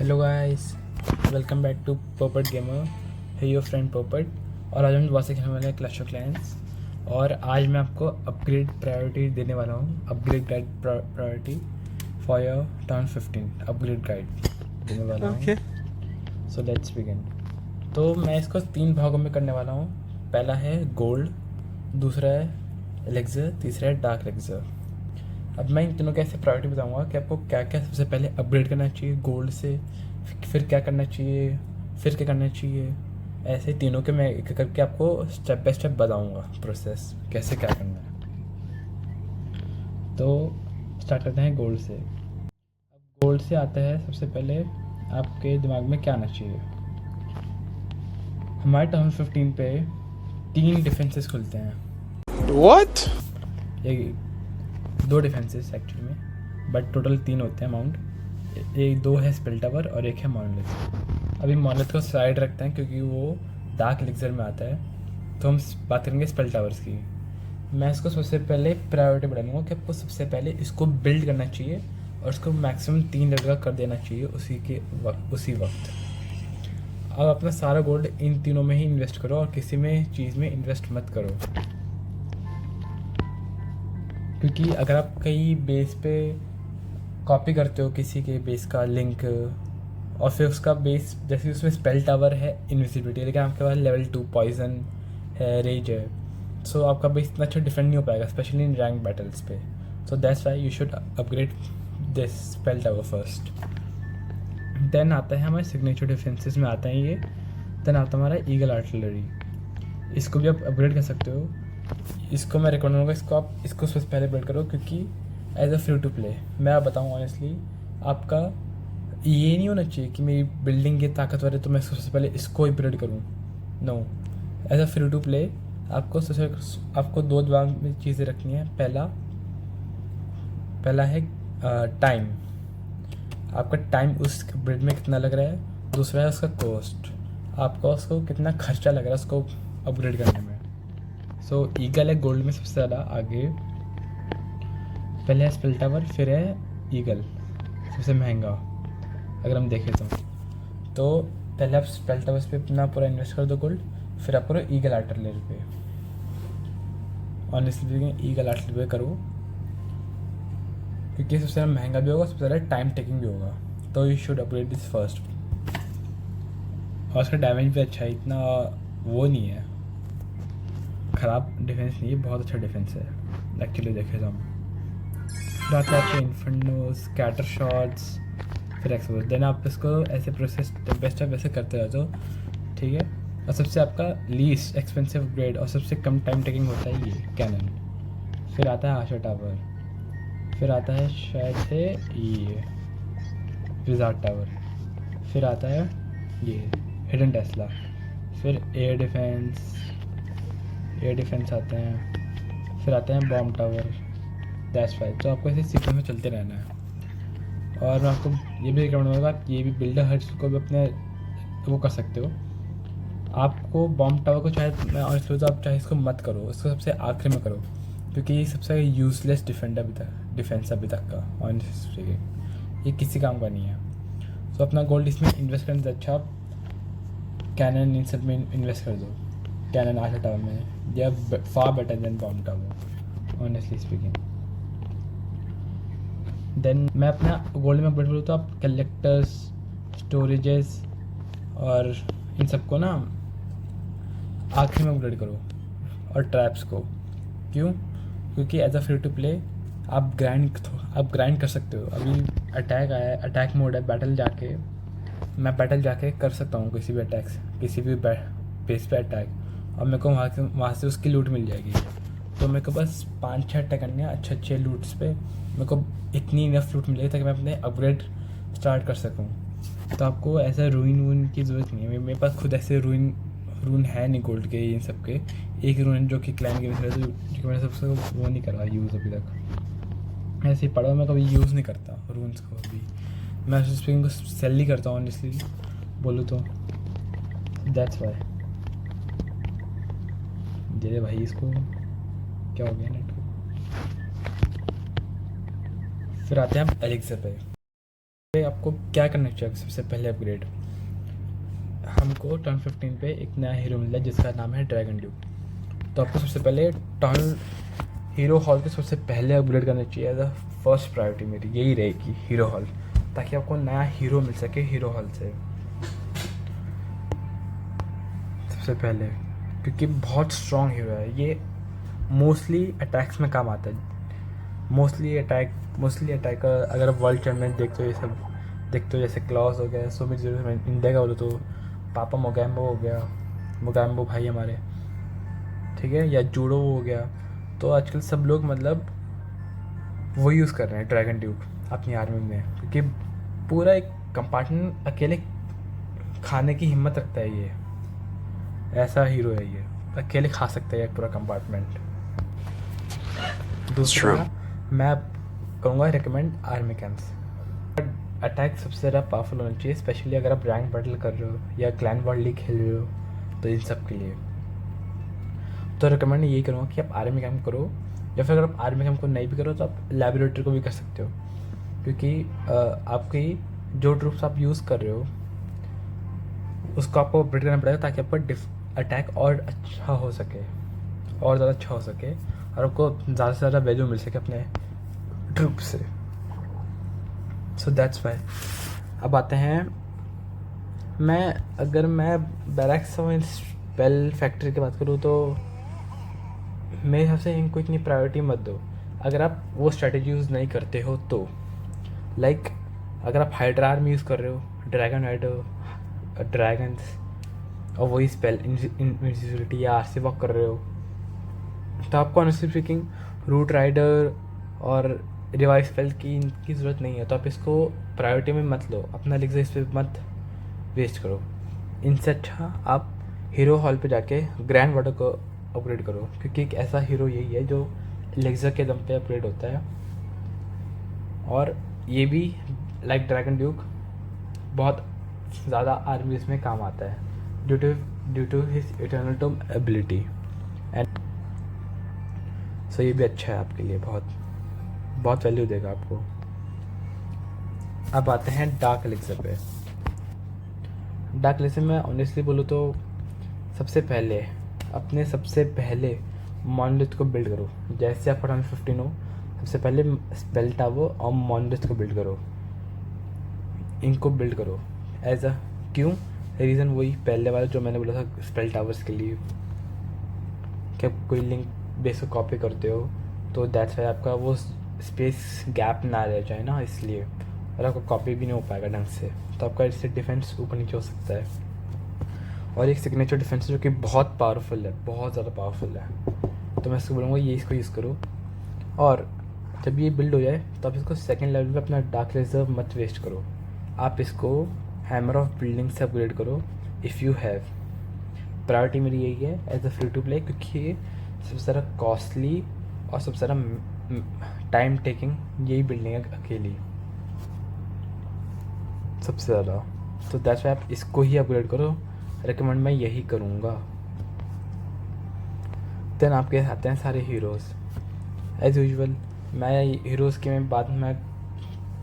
Hello guys, welcome back to Popat gamer. है your friend Popat. और आज हम दोबारा से खेलने वाले हैं क्लैश ऑफ क्लैंस। और आज मैं आपको अपग्रेड प्रायोरिटी देने वाला हूँ, upgrade guide priority for your turn 15 upgrade guide देने वाला हूँ। So let's begin. तो मैं इसको 3 भागों में करने वाला हूँ। पहला है गोल्ड, दूसरा है एलेक्सर, तीसरा है डार्क एलेक्सर। अब मैं इन तीनों के ऐसे प्रायोरिटी बताऊंगा कि आपको क्या क्या सबसे पहले अपग्रेड करना चाहिए गोल्ड से, फिर क्या करना चाहिए, फिर क्या करना चाहिए। ऐसे तीनों के मैं एक करके आपको स्टेप बाय स्टेप बताऊंगा प्रोसेस कैसे क्या करना है। तो स्टार्ट करते हैं गोल्ड से। अब गोल्ड से आता है सबसे पहले आपके दिमाग में क्या आना चाहिए। हमारे टर्न 15 पे 3 डिफेंसेस खुलते हैं। What? ये 2 डिफेंसेस एक्चुअली में, बट टोटल 3 होते हैं अमाउंट। एक 2 है स्पेल टावर और एक है मॉनलिथ। अभी मॉनलिथ को साइड रखते हैं क्योंकि वो डार्क एलिक्सर में आता है। तो हम बात करेंगे स्पेल टावर्स की। मैं इसको सबसे पहले प्रायोरिटी बढ़ा लूँगा कि आपको सबसे पहले इसको बिल्ड करना चाहिए और इसको मैक्सिमम 3 लेवल का कर देना चाहिए उसी वक्त। अब अपना सारा गोल्ड इन तीनों में ही इन्वेस्ट करो और किसी में चीज़ में इन्वेस्ट मत करो, क्योंकि अगर आप कहीं बेस पे कॉपी करते हो किसी के बेस का लिंक और फिर उसका बेस जैसे उसमें स्पेल टावर है इनविजिबिलिटी, लेकिन आपके पास लेवल 2 पॉइजन है, रेज है, सो आपका बेस इतना अच्छा डिफेंड नहीं हो पाएगा स्पेशली इन रैंक बैटल्स पे। So that's why you should upgrade this spell tower first. Then आता है हमारे सिग्नेचर डिफेंसेस में आता है ये। देन आता है हमारा ईगल आर्टिलरी, इसको भी आप अपग्रेड कर सकते हो। इसको मैं रिकमेंड करूँगा, इसको आप इसको सबसे पहले बिल्ड करो, क्योंकि as a free to play मैं आप बताऊँ ऑनेस्टली, आपका ये नहीं होना चाहिए कि मेरी बिल्डिंग ये ताकतवर है तो मैं सबसे पहले इसको ही बिल्ड करूँ। No, as a free to play आपको 2 दिमाग में चीज़ें रखनी है। पहला है टाइम, आपका टाइम उस बिल्ड में कितना लग रहा है। दूसरा है उसका कॉस्ट, आपका उसको कितना खर्चा लग रहा है उसको अपग्रेड करने में। सो ईगल है गोल्ड में सबसे ज़्यादा आगे, पहले है स्पेल टावर, फिर है ईगल सबसे महंगा अगर हम देखें तो पहले आप स्पेल टावर्स पे अपना पूरा इन्वेस्ट कर दो गोल्ड, फिर आप करो ईगल आर्टिलरी पे। ऑनेस्टली ईगल आर्टिलरी पे करो क्योंकि सबसे ज़्यादा महंगा भी होगा, सबसे ज़्यादा टाइम टेकिंग भी होगा। तो you should upgrade this first. और उसका डैमेज भी अच्छा है, इतना वो नहीं है, ख़राब डिफेंस नहीं है, बहुत अच्छा डिफेंस है एक्चुअली देखे तो हम। फिर आता है आपके इन्फर्नो, स्कैटर शॉट्स, फिर एक्सपोज। देन आप इसको ऐसे प्रोसेस बेस्ट आप ऐसे करते रहते हो, ठीक है। और सबसे आपका लीस्ट एक्सपेंसिव अपग्रेड और सबसे कम टाइम टेकिंग होता है ये कैनन। फिर आता है आशा टावर, फिर आता है शायद से ये विजार्ड टावर, फिर आता है ये हिडन टेस्ला, फिर एयर डिफेंस आते हैं, फिर आते हैं बॉम्ब टावर। That's five. तो आपको ऐसे सीक्वेंस में चलते रहना है। और मैं आपको ये भी रिकमेंड करूँगा, आप ये भी बिल्डर हट्स को भी अपने वो कर सकते हो। आपको बॉम्ब टावर को चाहे मैं ऑनेस्टली तो आप चाहे इसको मत करो, इसको सबसे आखिरी में करो, क्योंकि ये सबसे यूजलेस डिफेंस अभी तक का ऑनेस्टली ये किसी काम का नहीं है। सो अपना गोल्ड इसमें इन्वेस्ट करने से अच्छा आप कैनन इन सब में इन्वेस्ट कर दो। कैनन आशा टावर में या far better than bomb tower honestly speaking. Then मैं अपना गोल्ड में अपडेट करूँ तो आप कलेक्टर्स, स्टोरेजेस और इन सबको ना आखिरी में अपग्रेड करो, और ट्रैप्स को। क्यों? क्योंकि as a free to play आप ग्राइंड कर सकते हो। अभी अटैक आया है, अटैक मोड है, मैं बैटल जाके कर सकता हूँ किसी भी बेस पे अटैक, और मेरे को वहाँ से उसकी लूट मिल जाएगी। तो मेरे को बस 5-6 अटैक करने हैं अच्छे लूट्स पे, मेरे को इतनी इनफ लूट मिलेगी ताकि मैं अपने अपग्रेड स्टार्ट कर सकूँ। तो आपको ऐसा रूइन की ज़रूरत नहीं है। मेरे पास खुद ऐसे रून है नहीं गोल्ड के इन सब के। एक रून जो कि क्लाइम गेम से जो मैंने सबसे वो नहीं करा यूज़ अभी तक, ऐसे ही पढ़ा, मैं कभी यूज़ नहीं करता रून्स को अभी। मैं स्पिंग को सेल ही करता हूँ ऑनेस्टली बोलूँ तो। That's why. दे भाई इसको, क्या हो गया नेट को। फिर आते हैं हम एलेक्सर पे। आपको क्या करना चाहिए सबसे पहले अपग्रेड? हमको टर्न 15 पे एक नया हीरो मिला है जिसका नाम है ड्रैगन ड्यूक। तो आपको सबसे पहले टर्न हीरो हॉल के सबसे पहले अपग्रेड करना चाहिए। एज अ फर्स्ट प्रायोरिटी मेरी यही रहेगी हीरो हॉल, ताकि आपको नया हीरो मिल सके हीरो हॉल से सबसे पहले, क्योंकि बहुत स्ट्रॉन्ग हीरो है ये। मोस्टली अटैक्स में काम आता है। मोस्टली अटैकर अगर आप वर्ल्ड चैम्पियन देखते हो, ये सब देखते हो, जैसे क्लॉस हो गया, सोमित जीरो इंडिया का बोलो तो पापा मोगैम्बो हो गया, मोगैम्बो भाई हमारे, ठीक है, या जूडो हो गया। तो आजकल सब लोग मतलब वो यूज़ कर रहे हैं ड्रैगन ड्यूक अपनी आर्मी में, क्योंकि पूरा एक कंपार्टमेंट अकेले खाने की हिम्मत रखता है ये। ऐसा हीरो है ये, अकेले खा सकता है एक पूरा कंपार्टमेंट। दूसरा मैं करूँगा रिकमेंड आर्मी कैंप्स। अटैक सबसे ज़्यादा पावरफुल होना चाहिए, स्पेशली अगर आप रैंक बैटल कर रहे हो या क्लैन वर्ल्ड लीग खेल रहे हो, तो इन सब के लिए तो रिकमेंड यही करूँगा कि आप आर्मी कैंप करो, या फिर अगर आप आर्मी कैंप को नहीं भी करो तो आप लेबोरेटरी को भी कर सकते हो, क्योंकि आपकी जो ट्रूप्स आप यूज़ कर रहे हो उसको आपको अपडेट करना पड़ेगा, ताकि आपका अटैक और अच्छा हो सके, और ज़्यादा अच्छा हो सके, और आपको ज़्यादा से ज़्यादा वैल्यू मिल सके अपने ट्रूप से। सो दैट्स वाई। अब आते हैं, अगर मैं बैरक्स और स्पेल फैक्ट्री की बात करूँ तो मेरे हिसाब से इनको इतनी प्रायोरिटी मत दो अगर आप वो स्ट्रेटेजी यूज़ नहीं करते हो तो। लाइक अगर आप हाइड्रा आर्मी यूज़ कर रहे हो, ड्रैगन हाइड्रो ड्रैगन्स, और वही स्पेल इनविजिबिलिटी या आरसी वॉक कर रहे हो, तो आपको ऑनेस्टली स्पीकिंग रूट राइडर और रिवाइव स्पेल की इनकी ज़रूरत नहीं है। तो आप इसको प्रायोरिटी में मत लो, अपना एलिक्सर इस पर मत वेस्ट करो। इनसे अच्छा आप हीरो हॉल पे जाके ग्रैंड वाटर को अपग्रेड करो, क्योंकि एक ऐसा हीरो यही है जो एलिक्सर के दम पे अपग्रेड होता है। और ये भी लाइक ड्रैगन ड्यूक बहुत ज़्यादा आर्मीज में काम आता है due to his eternal tomb ability and so ये भी अच्छा है आपके लिए, बहुत वैल्यू देगा आपको। अब आते हैं डार्क एलिक्सर पे। डार्क एलिक्सर में ऑनेस्टली बोलूँ तो सबसे पहले मॉनलिथ को बिल्ड करो। जैसे आप 15 हो, सबसे पहले स्पेल टावर और मॉनलिथ को बिल्ड करो, इनको बिल्ड करो। एज अ क्यों रीज़न वही पहले वाला जो मैंने बोला था स्पेल टावर्स के लिए, क्या कोई लिंक बेस को कॉपी करते हो तो दैट्स वाई आपका वो स्पेस गैप ना रह जाए ना, इसलिए, और आपको कॉपी भी नहीं हो पाएगा ढंग से, तो आपका इससे डिफेंस ऊपर नीचे हो सकता है। और एक सिग्नेचर डिफेंस जो कि बहुत पावरफुल है, बहुत ज़्यादा पावरफुल है, तो मैं इसको बोलूँगा ये इसको यूज़ करो। और जब ये बिल्ड हो जाए तो आप इसको सेकेंड लेवल पे अपना डार्क लेज़र मत वेस्ट करो, आप इसको हैमर ऑफ बिल्डिंग से अपग्रेड करो इफ़ यू हैव। प्रायोरिटी मेरी यही है as a free to play, क्योंकि ये सबसे ज़्यादा कॉस्टली और सबसे ज़्यादा टाइम टेकिंग यही बिल्डिंग है अकेली सबसे ज़्यादा। तो दैट्स वाई आप इसको ही अपग्रेड करो, रिकमेंड मैं यही करूँगा। देन आपके आते हैं सारे हीरोज़। एज़ यूजुअल मैं हीरोज़ की मैं बात मैं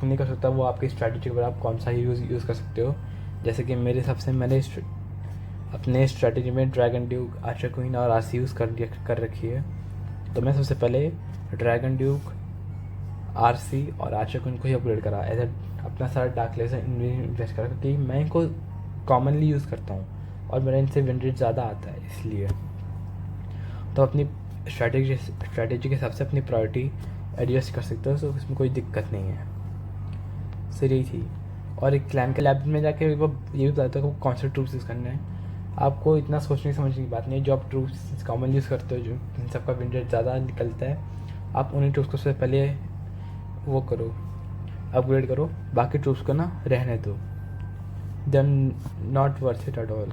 नहीं कर सकता, वो आपकी स्ट्रैटेजी पर आप कौन सा हीरोज़ यूज़ कर सकते हो। जैसे कि मेरे हिसाब से मैंने अपने स्ट्रैटेजी में ड्रैगन ड्यूक, आर्चर क्वीन और आरसी यूज़ कर रखी है। तो मैं सबसे पहले ड्रैगन ड्यूक, आरसी और आर्चर क्वीन को ही अपग्रेड करा, एज अपना सारा डार्क लेज़र इन्वेस्ट करा, क्योंकि मैं इनको कॉमनली यूज़ करता हूँ और मेरा इनसे विन रेट ज़्यादा आता है इसलिए। तो अपनी स्ट्रैटेजी के हिसाब से अपनी प्रायोरिटी एडजस्ट कर सकते हो, तो इसमें कोई दिक्कत नहीं है। सही यही थी। और एक क्लैन के लैब में जाके वो ये भी बताता है कि कौन से ट्रूप्स यूज़ करने हैं। आपको इतना सोचने समझने की बात नहीं है, जो आप ट्रूप्स कॉमनली यूज़ करते हो, जो इन सबका विन रेट ज़्यादा निकलता है, आप उन्हीं ट्रूप्स को सबसे पहले वो करो, अपग्रेड करो, बाकी ट्रूप्स को ना रहने दो, then not worth it at all.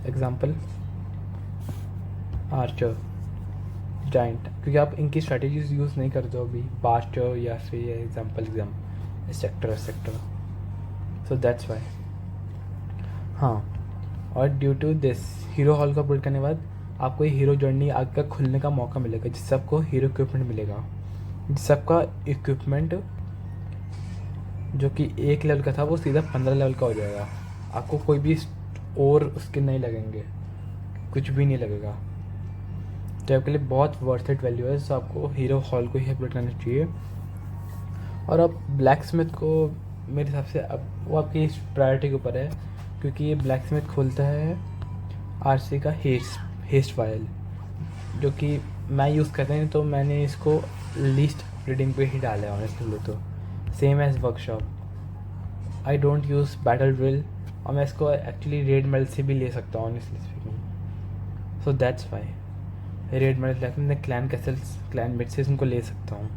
Example archer, giant, क्योंकि आप इनकी स्ट्रैटेजीज यूज़ नहीं करते हो अभी, बार्चर या फिर example sector. So that's why. हाँ, और due to this hero hall का अपग्रेड करने के बाद आपको ये हीरो जर्नी आगे का खुलने का मौका मिलेगा, जिससे आपको हीरो इक्विपमेंट मिलेगा, जिससे आपका इक्विपमेंट जो कि 1 लेवल का था वो सीधा 15 लेवल का हो जाएगा। आपको कोई भी और स्किन नहीं लगेंगे, कुछ भी नहीं लगेगा। तो आपके लिए बहुत वर्थ इट वैल्यू है, सो आपको हीरो हॉल को ही अपलोड करना चाहिए। और अब ब्लैक स्मिथ को मेरे हिसाब से अब वो आपकी प्रायोरिटी के ऊपर है, क्योंकि ये ब्लैक स्मिथ खोलता है आरसी का हेस्ट फाइल, जो कि मैं यूज़ करता नहीं, तो मैंने इसको लीस्ट रीडिंग पे ही डाला है ऑनेस्टली बोलो तो। Same as workshop, I don't use battle drill, और मैं इसको एक्चुअली रेड मेडल से भी ले सकता हूँ honestly speaking. So that's why red medal like मैं क्लैन कैसल्स क्लैन मेट से उनको ले सकता हूँ।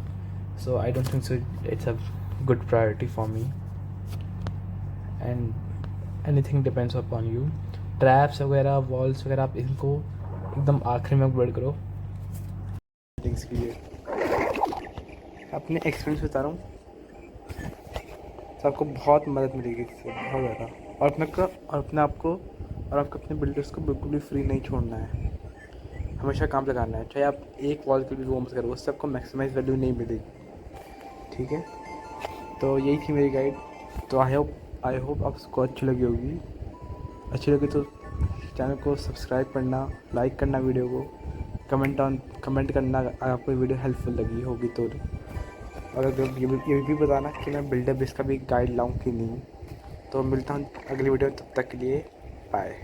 So I don't think so it's a good priority for me, and anything depends upon you. Traps वगैरह वॉल्स वगैरह आप इनको एकदम आखिरी में अपग्रेड करो थिंग्स के लिए। अपने एक्सपीरियंस बता रहा हूँ, तो आपको बहुत मदद मिलेगी इससे, बहुत ज़्यादा। और अपने आप को और आपको अपने बिल्डर्स को बिल्कुल भी फ्री नहीं छोड़ना है, हमेशा काम लगाना है। चाहे आप एक वॉल के भी वो मत करो, उससे आपको मैक्सिमाइज वैल्यू नहीं मिलेगी, ठीक है। तो यही थी मेरी गाइड। तो आई होप आपको अच्छी लगी होगी। अच्छी लगी तो चैनल को सब्सक्राइब करना, लाइक करना वीडियो को, कमेंट करना अगर आपको वीडियो हेल्पफुल लगी होगी तो। और अगर ये भी बताना कि मैं बिल्डर बेस का भी गाइड लाऊं कि नहीं। तो मिलता हूँ अगली वीडियो, तब तक के लिए बाय।